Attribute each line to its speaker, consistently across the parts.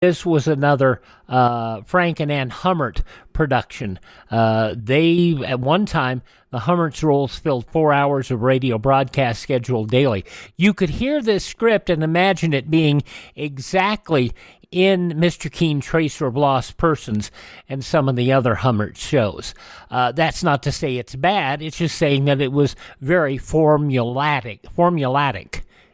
Speaker 1: This was another Frank and Ann Hummert production. They, at one time, the Hummert's roles filled 4 hours of radio broadcast scheduled daily. You could hear this script and imagine it being exactly in Mr. Keen, Tracer of Lost Persons, and some of the other Hummert shows. That's not to say it's bad. It's just saying that it was very formulatic.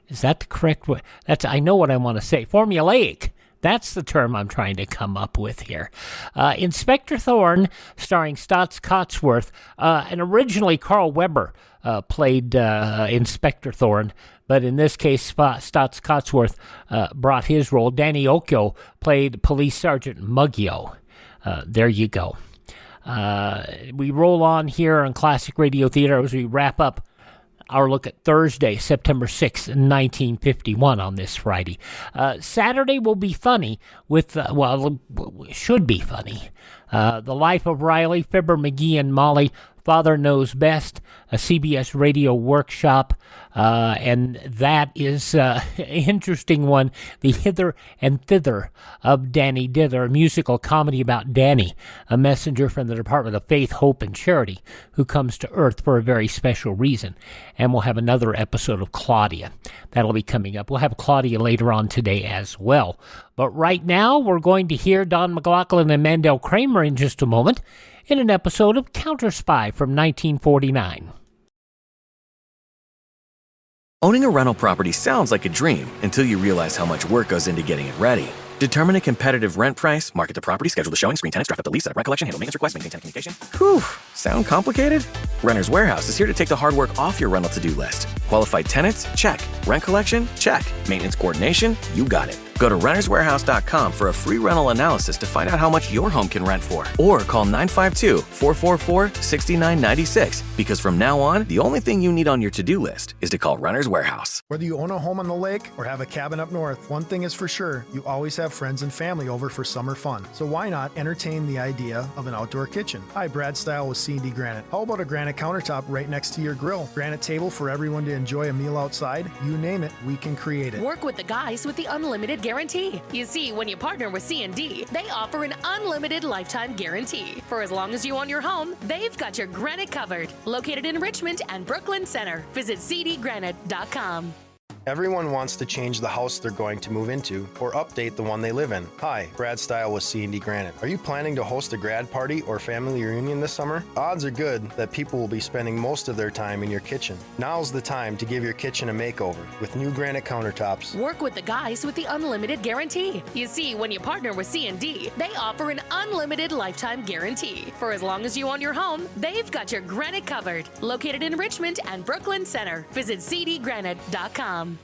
Speaker 1: Is that the correct word? I know what I want to say. Formulaic. That's the term I'm trying to come up with here. Inspector Thorne, starring Stotts Cotsworth, and originally Carl Weber played Inspector Thorne, but in this case, Stotts Cotsworth brought his role. Danny Occhio played Police Sergeant Muggio. There you go. We roll on here on Classic Radio Theater as we wrap up our look at Thursday, September 6th, 1951 on this Friday. Saturday will be funny with, should be funny. The Life of Riley, Fibber, McGee, and Molly, Father Knows Best, a CBS radio workshop, and that is an interesting one, The Hither and Thither of Danny Dither, a musical comedy about Danny, a messenger from the Department of Faith, Hope, and Charity, who comes to Earth for a very special reason. And we'll have another episode of Claudia. That'll be coming up. We'll have Claudia later on today as well. But right now, we're going to hear Don McLaughlin and Mandel Kramer in just a moment, in an episode of Counter Spy from 1949.
Speaker 2: Owning a rental property sounds like a dream until you realize how much work goes into getting it ready. Determine a competitive rent price, market the property, schedule the showing, screen tenants, draft up the lease, set up rent collection, handle maintenance requests, maintain tenant communication. Whew, sound complicated? Renter's Warehouse is here to take the hard work off your rental to-do list. Qualified tenants? Check. Rent collection? Check. Maintenance coordination? You got it. Go to renterswarehouse.com for a free rental analysis to find out how much your home can rent for. Or call 952-444-6996, because from now on, the only thing you need on your to-do list is to call Renters Warehouse.
Speaker 3: Whether you own a home on the lake or have a cabin up north, one thing is for sure, you always have friends and family over for summer fun. So why not entertain the idea of an outdoor kitchen? Hi, Brad Style with C&D Granite. How about a granite countertop right next to your grill? Granite table for everyone to enjoy a meal outside? You name it, we can create it.
Speaker 4: Work with the guys with the unlimited guarantee. You see, when you partner with C&D, they offer an unlimited lifetime guarantee. For as long as you own your home, they've got your granite covered. Located in Richmond and Brooklyn Center. Visit cdgranite.com.
Speaker 3: Everyone wants to change the house they're going to move into or update the one they live in. Hi, Brad Style with C&D Granite. Are you planning to host a grad party or family reunion this summer? Odds are good that people will be spending most of their time in your kitchen. Now's the time to give your kitchen a makeover with new granite countertops.
Speaker 4: Work with the guys with the unlimited guarantee. You see, when you partner with C&D, they offer an unlimited lifetime guarantee. For as long as you own your home, they've got your granite covered. Located in Richmond and Brooklyn Center. Visit cdgranite.com.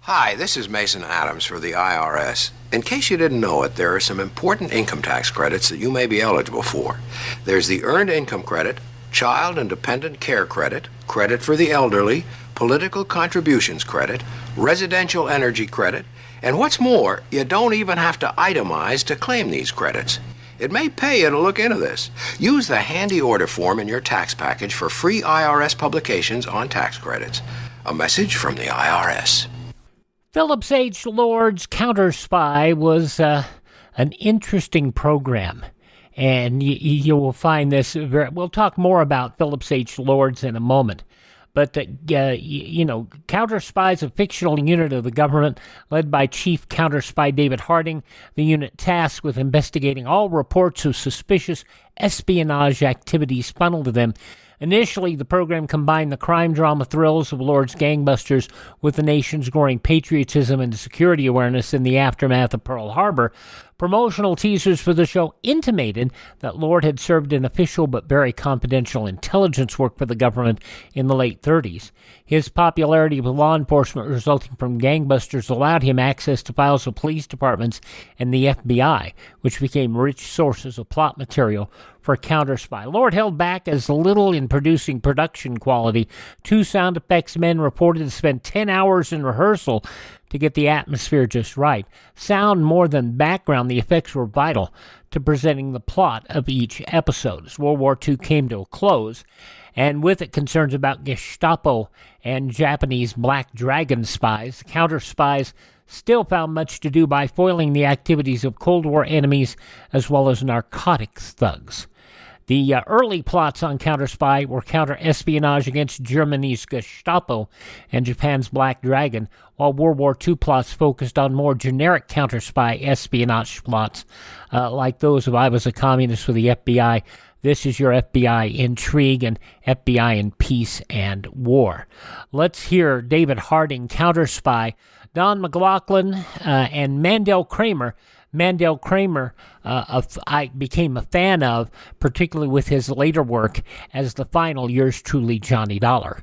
Speaker 5: Hi, this is Mason Adams for the IRS. In case you didn't know it, there are some important income tax credits that you may be eligible for. There's the Earned Income Credit, Child and Dependent Care Credit, Credit for the Elderly, Political Contributions Credit, Residential Energy Credit, and what's more, you don't even have to itemize to claim these credits. It may pay you to look into this. Use the handy order form in your tax package for free IRS publications on tax credits. A message from the IRS.
Speaker 1: Phillips H. Lord's Counter Spy was an interesting program, and you will find this we'll talk more about Phillips H. Lord's in a moment. But, Counter Spy is a fictional unit of the government led by Chief Counter Spy David Harding, the unit tasked with investigating all reports of suspicious espionage activities funneled to them. Initially, the program combined the crime drama thrills of Lord's gangbusters with the nation's growing patriotism and security awareness in the aftermath of Pearl Harbor. Promotional teasers for the show intimated that Lord had served in official but very confidential intelligence work for the government in the late 30s. His popularity with law enforcement resulting from gangbusters allowed him access to files of police departments and the FBI, which became rich sources of plot material for Counter Spy. Lord held back as little in producing production quality. 2 sound effects men reported to spend 10 hours in rehearsal to get the atmosphere just right. Sound more than background, the effects were vital to presenting the plot of each episode. As World War II came to a close, and with it concerns about Gestapo and Japanese Black Dragon spies, Counter Spy's still found much to do by foiling the activities of Cold War enemies as well as narcotics thugs. The early plots on counter-spy were counter-espionage against Germany's Gestapo and Japan's Black Dragon, while World War II plots focused on more generic counter-spy espionage plots, like those of I Was a Communist for the FBI, This Is Your FBI Intrigue, and FBI in Peace and War. Let's hear David Harding, counter-spy, Don McLaughlin, and Mandel Kramer. Mandel Kramer, I became a fan of, particularly with his later work as the final Yours Truly, Johnny Dollar.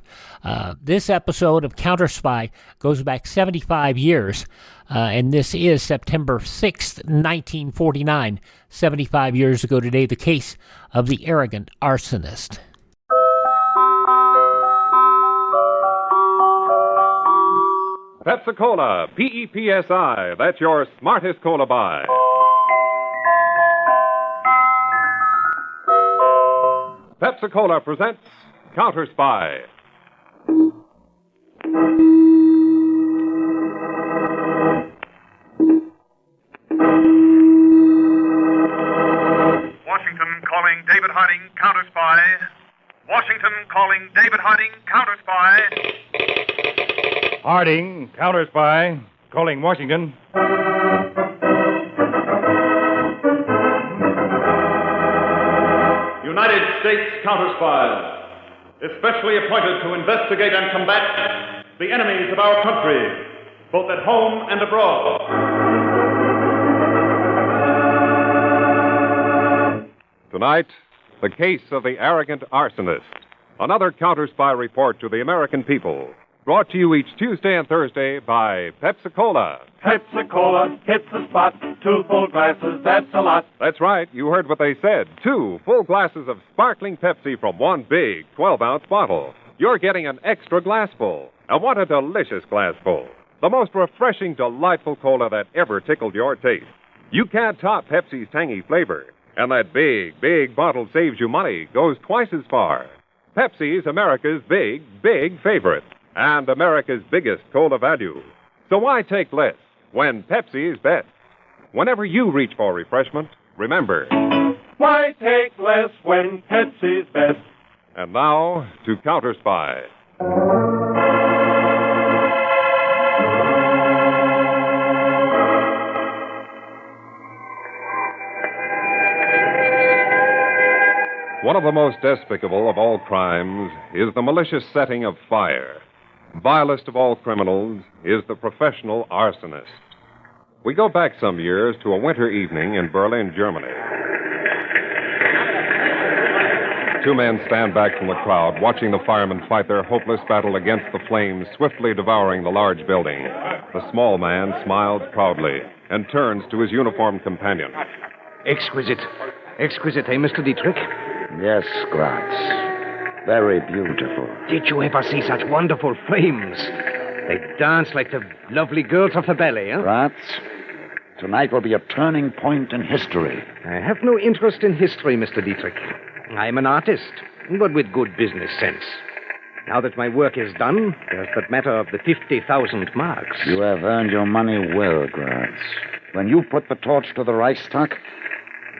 Speaker 1: This episode of Counter Spy goes back 75 years, and this is September 6th, 1949, 75 years ago today, the case of the arrogant arsonist.
Speaker 6: Pepsi-Cola, P-E-P-S-I. That's your smartest cola buy. Pepsi-Cola presents Counter Spy.
Speaker 7: Washington calling David Harding, Counter Spy. Washington calling David Harding, Counter Spy.
Speaker 6: Harding, Counter Spy, calling Washington. United States Counter Spies, especially appointed to investigate and combat the enemies of our country, both at home and abroad. Tonight, the case of the arrogant arsonist. Another Counter Spy report to the American people. Brought to you each Tuesday and Thursday by Pepsi-Cola.
Speaker 8: Pepsi-Cola hits the spot. 2 full glasses, that's a lot.
Speaker 6: That's right, you heard what they said. 2 full glasses of sparkling Pepsi from one big 12-ounce bottle. You're getting an extra glassful. And what a delicious glassful. The most refreshing, delightful cola that ever tickled your taste. You can't top Pepsi's tangy flavor. And that big, big bottle saves you money, goes twice as far. Pepsi's America's big, big favorite. And America's biggest cola value. So why take less when Pepsi's best? Whenever you reach for refreshment, remember,
Speaker 8: Why take less when Pepsi's best?
Speaker 6: And now to Counter Spy. One of the most despicable of all crimes is the malicious setting of fire. Vilest of all criminals is the professional arsonist. We go back some years to a winter evening in Berlin, Germany. 2 men stand back from the crowd, watching the firemen fight their hopeless battle against the flames swiftly devouring the large building. The small man smiles proudly and turns to his uniformed companion.
Speaker 9: Exquisite. Exquisite, eh, Mr. Dietrich?
Speaker 10: Yes, Graz. Very beautiful.
Speaker 9: Did you ever see such wonderful flames? They dance like the lovely girls of the ballet, huh?
Speaker 10: Graz, tonight will be a turning point in history.
Speaker 9: I have no interest in history, Mr. Dietrich. I'm an artist, but with good business sense. Now that my work is done, there's that matter of the 50,000 marks.
Speaker 10: You have earned your money well, Graz. When you put the torch to the Reichstag,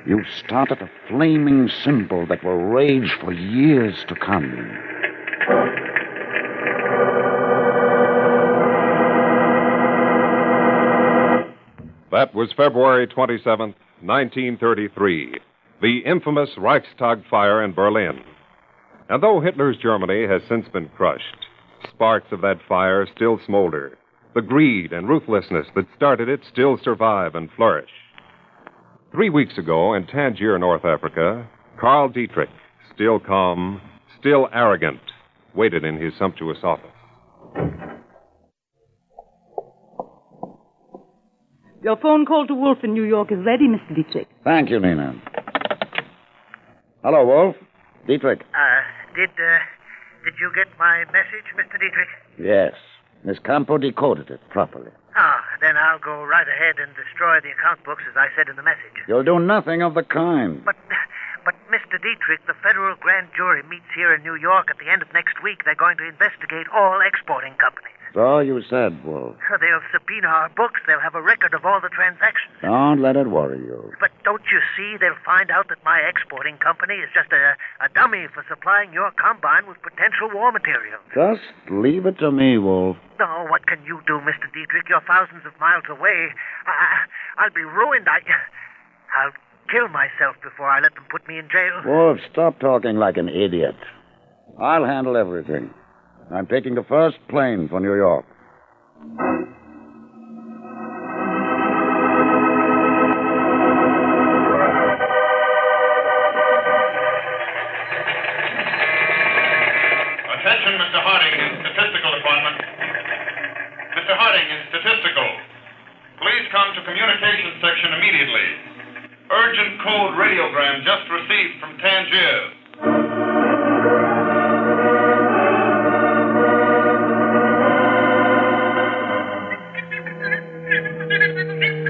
Speaker 10: you started a flaming symbol that will rage for years to come.
Speaker 6: That was February 27th, 1933, the infamous Reichstag fire in Berlin. And though Hitler's Germany has since been crushed, sparks of that fire still smolder. The greed and ruthlessness that started it still survive and flourish. 3 weeks ago in Tangier, North Africa, Karl Dietrich, still calm, still arrogant, waited in his sumptuous office.
Speaker 11: Your phone call to Wolf in New York is ready, Mr. Dietrich.
Speaker 10: Thank you, Nina. Hello, Wolf. Dietrich.
Speaker 12: Did you get my message, Mr. Dietrich?
Speaker 10: Yes. Miss Campo decoded it properly.
Speaker 12: Then I'll go right ahead and destroy the account books as I said in the message.
Speaker 10: You'll do nothing of the kind.
Speaker 12: But Mr. Dietrich, the federal grand jury meets here in New York at the end of next week. They're going to investigate all exporting companies.
Speaker 10: So you said, Wolf.
Speaker 12: They'll subpoena our books. They'll have a record of all the transactions.
Speaker 10: Don't let it worry you.
Speaker 12: But don't you see? They'll find out that my exporting company is just a dummy for supplying your combine with potential war material.
Speaker 10: Just leave it to me, Wolf.
Speaker 12: No, what can you do, Mr. Dietrich? You're thousands of miles away. I'll be ruined. I'll kill myself before I let them put me in jail.
Speaker 10: Wolf, stop talking like an idiot. I'll handle everything. I'm taking the first plane for New York.
Speaker 7: Attention, Mr. Harding in Statistical Department. Mr. Harding in Statistical. Please come to Communications Section immediately. Urgent code radiogram just received from Tangier.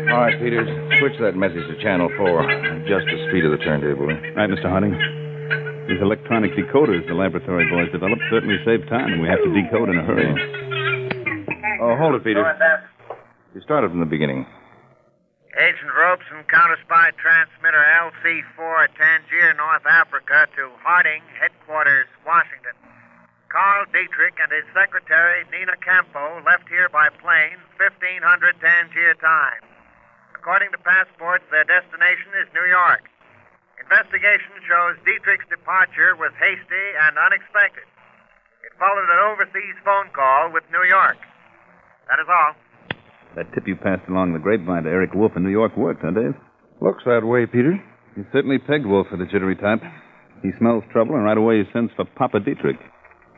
Speaker 13: All right, Peters. Switch that message to Channel 4. Adjust the speed of the turntable.
Speaker 14: Right, Mr. Harding. These electronic decoders the laboratory boys developed certainly save time, and we have to decode in a hurry.
Speaker 13: Oh, hold it, Peters. You started from the beginning.
Speaker 12: Agent Robeson, counter-spy transmitter LC4 at Tangier, North Africa, to Harding, headquarters, Washington. Carl Dietrich and his secretary, Nina Campo, left here by plane, 1500 Tangier time. According to passports, their destination is New York. Investigation shows Dietrich's departure was hasty and unexpected. It followed an overseas phone call with New York. That is all.
Speaker 14: That tip you passed along the grapevine to Eric Wolf in New York worked, huh, Dave?
Speaker 13: Looks that way, Peter.
Speaker 14: You certainly pegged Wolf for the jittery type. He smells trouble, and right away he sends for Papa Dietrich.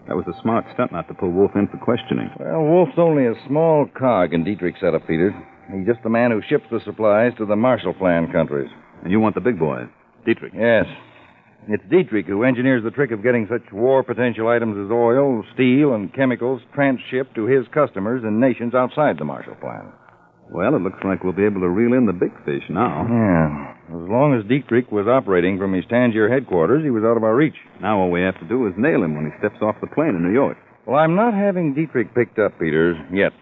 Speaker 14: That was a smart stunt not to pull Wolf in for questioning.
Speaker 13: Well, Wolf's only a small cog in Dietrich's setup, Peter. He's just the man who ships the supplies to the Marshall Plan countries.
Speaker 14: And you want the big boy, Dietrich?
Speaker 13: Yes. It's Dietrich who engineers the trick of getting such war potential items as oil, steel, and chemicals transshipped to his customers in nations outside the Marshall Plan.
Speaker 14: Well, it looks like we'll be able to reel in the big fish now.
Speaker 13: Yeah. As long as Dietrich was operating from his Tangier headquarters, he was out of our reach.
Speaker 14: Now all we have to do is nail him when he steps off the plane in New York.
Speaker 13: Well, I'm not having Dietrich picked up, Peters, yet.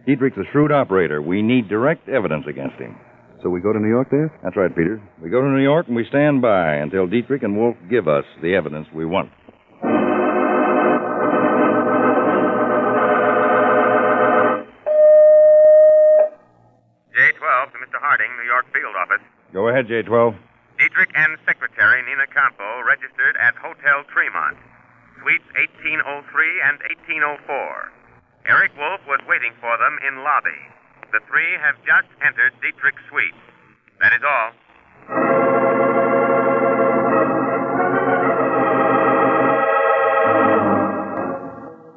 Speaker 13: Dietrich's a shrewd operator. We need direct evidence against him.
Speaker 14: So we go to New York, Dave?
Speaker 13: That's right, Peter. We go to New York and we stand by until Dietrich and Wolf give us the evidence we want.
Speaker 7: J-12 to Mr. Harding, New York field office.
Speaker 13: Go ahead, J-12.
Speaker 7: Dietrich and Secretary Nina Campo registered at Hotel Tremont, suites 1803 and 1804. Eric Wolf was waiting for them in lobby. The three have just entered Dietrich's suite. That is all.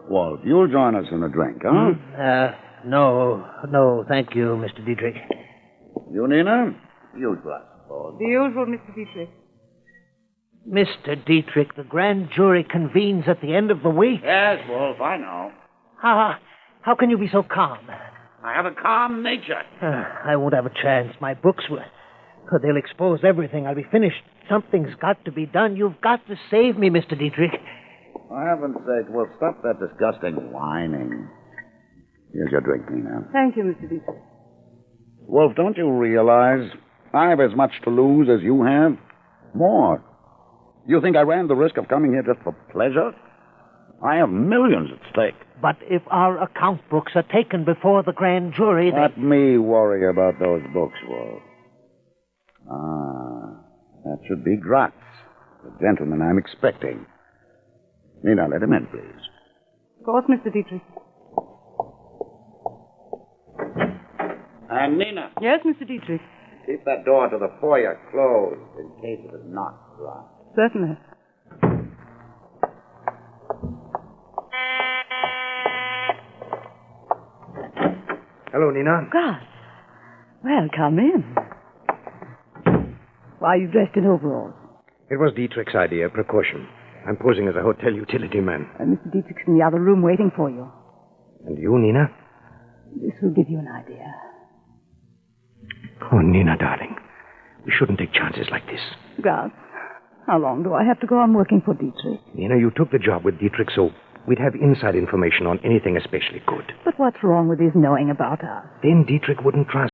Speaker 10: Wolf, you'll join us in a drink, huh?
Speaker 15: No, thank you, Mr. Dietrich.
Speaker 10: You, Nina? Usual, I suppose.
Speaker 11: The usual, Mr. Dietrich.
Speaker 15: Mr. Dietrich, the grand jury convenes at the end of the week.
Speaker 10: Yes, Wolf, I know.
Speaker 15: How can you be so calm?
Speaker 10: I have a calm nature.
Speaker 15: I won't have a chance. My books will... They'll expose everything. I'll be finished. Something's got to be done. You've got to save me, Mr. Dietrich.
Speaker 10: For heaven's sake, Wolf, stop that disgusting whining. Here's your drink, Nina.
Speaker 11: Thank you, Mr. Dietrich.
Speaker 10: Wolf, don't you realize I've as much to lose as you have? More. You think I ran the risk of coming here just for pleasure? I have millions at stake.
Speaker 15: But if our account books are taken before the grand jury...
Speaker 10: Let me worry about those books, Wolf. That should be Gratz, the gentleman I'm expecting. Nina, let him in, please.
Speaker 11: Of course, Mr. Dietrich.
Speaker 10: And Nina.
Speaker 11: Yes, Mr. Dietrich.
Speaker 10: Keep that door to the foyer closed in case it is not locked.
Speaker 11: Certainly.
Speaker 9: Hello, Nina.
Speaker 11: God. Well, come in. Why are you dressed in overalls?
Speaker 9: It was Dietrich's idea, precaution. I'm posing as a hotel utility man.
Speaker 11: Mr. Dietrich's in the other room waiting for you.
Speaker 9: And you, Nina?
Speaker 11: This will give you an idea.
Speaker 9: Oh, Nina, darling. We shouldn't take chances like this.
Speaker 11: Gus, how long do I have to go on working for Dietrich?
Speaker 9: Nina, you took the job with Dietrich, so We'd have inside information on anything especially good.
Speaker 11: But what's wrong with his knowing about us?
Speaker 9: Then Dietrich wouldn't trust